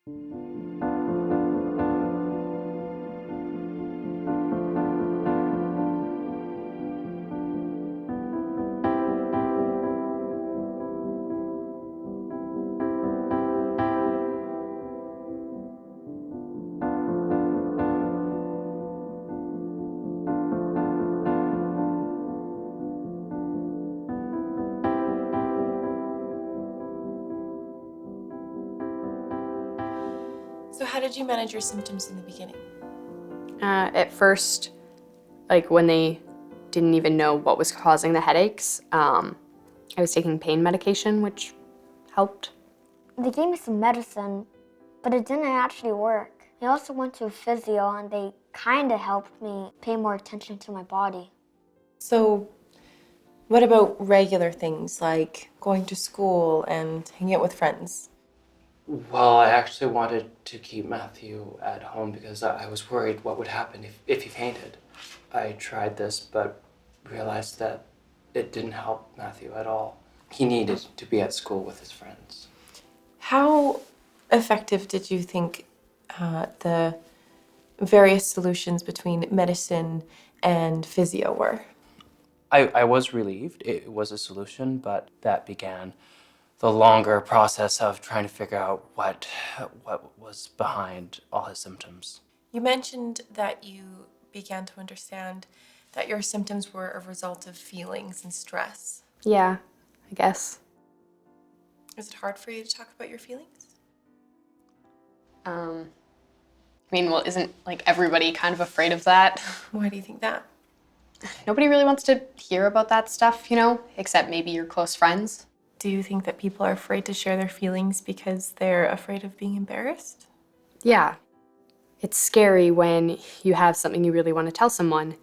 So how did you manage your symptoms in the beginning? At first, like when they didn't even know what was causing the headaches, I was taking pain medication, which helped. They gave me some medicine, but it didn't actually work. I also went to a physio and they kind of helped me pay more attention to my body. So what about regular things like going to school and hanging out with friends? Well, I actually wanted to keep Matthew at home because I was worried what would happen if he fainted. I tried this, but realized that it didn't help Matthew at all. He needed to be at school with his friends. How effective did you think the various solutions between medicine and physio were? I was relieved it was a solution, but that began the longer process of trying to figure out what was behind all his symptoms. You mentioned that you began to understand that your symptoms were a result of feelings and stress. Yeah, I guess. Is it hard for you to talk about your feelings? Well, isn't like everybody kind of afraid of that? Why do you think that? Nobody really wants to hear about that stuff, except maybe your close friends. Do you think that people are afraid to share their feelings because they're afraid of being embarrassed? Yeah. It's scary when you have something you really want to tell someone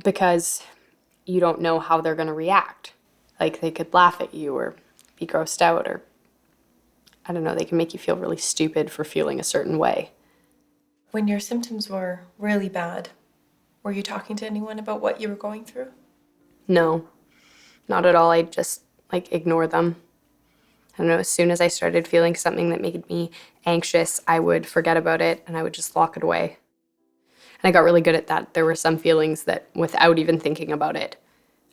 because you don't know how they're going to react. Like they could laugh at you or be grossed out or, I don't know, they can make you feel really stupid for feeling a certain way. When your symptoms were really bad, were you talking to anyone about what you were going through? No, not at all. I just ignore them. I don't know, as soon as I started feeling something that made me anxious, I would forget about it and I would just lock it away. And I got really good at that. There were some feelings that without even thinking about it,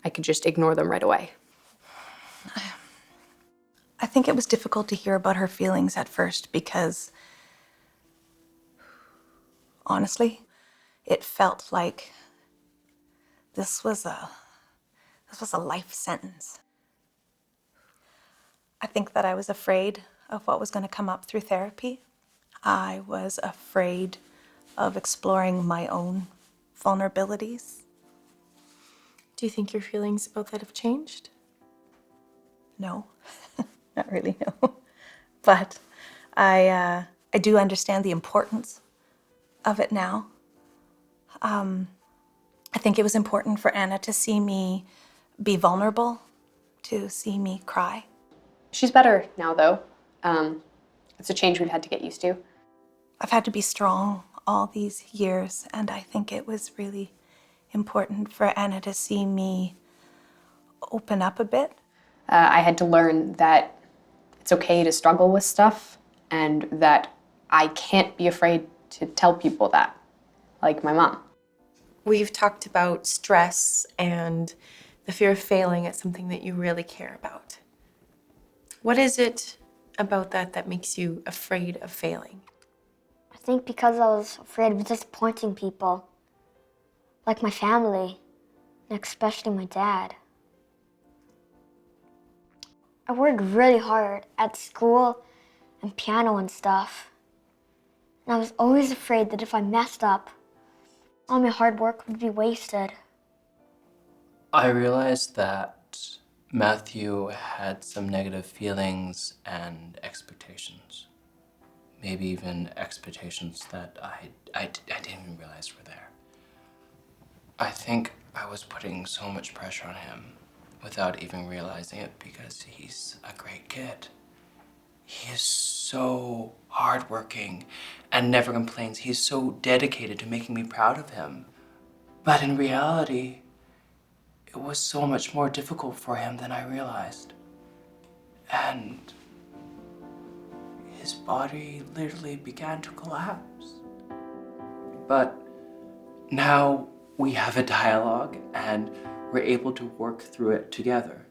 I could just ignore them right away. I think it was difficult to hear about her feelings at first because, honestly, it felt like this was a life sentence. I think that I was afraid of what was going to come up through therapy. I was afraid of exploring my own vulnerabilities. Do you think your feelings about that have changed? No, not really, no. But I do understand the importance of it now. I think it was important for Anna to see me be vulnerable, to see me cry. She's better now, though. It's a change we've had to get used to. I've had to be strong all these years, and I think it was really important for Anna to see me open up a bit. I had to learn that it's okay to struggle with stuff and that I can't be afraid to tell people that, like my mom. We've talked about stress and the fear of failing as something that you really care about. What is it about that makes you afraid of failing? I think because I was afraid of disappointing people, like my family, and especially my dad. I worked really hard at school and piano and stuff. And I was always afraid that if I messed up, all my hard work would be wasted. I realized that Matthew had some negative feelings and expectations. Maybe even expectations that I didn't even realize were there. I think I was putting so much pressure on him without even realizing it because he's a great kid. He is so hardworking and never complains. He's so dedicated to making me proud of him. But in reality, it was so much more difficult for him than I realized. And his body literally began to collapse. But now we have a dialogue and we're able to work through it together.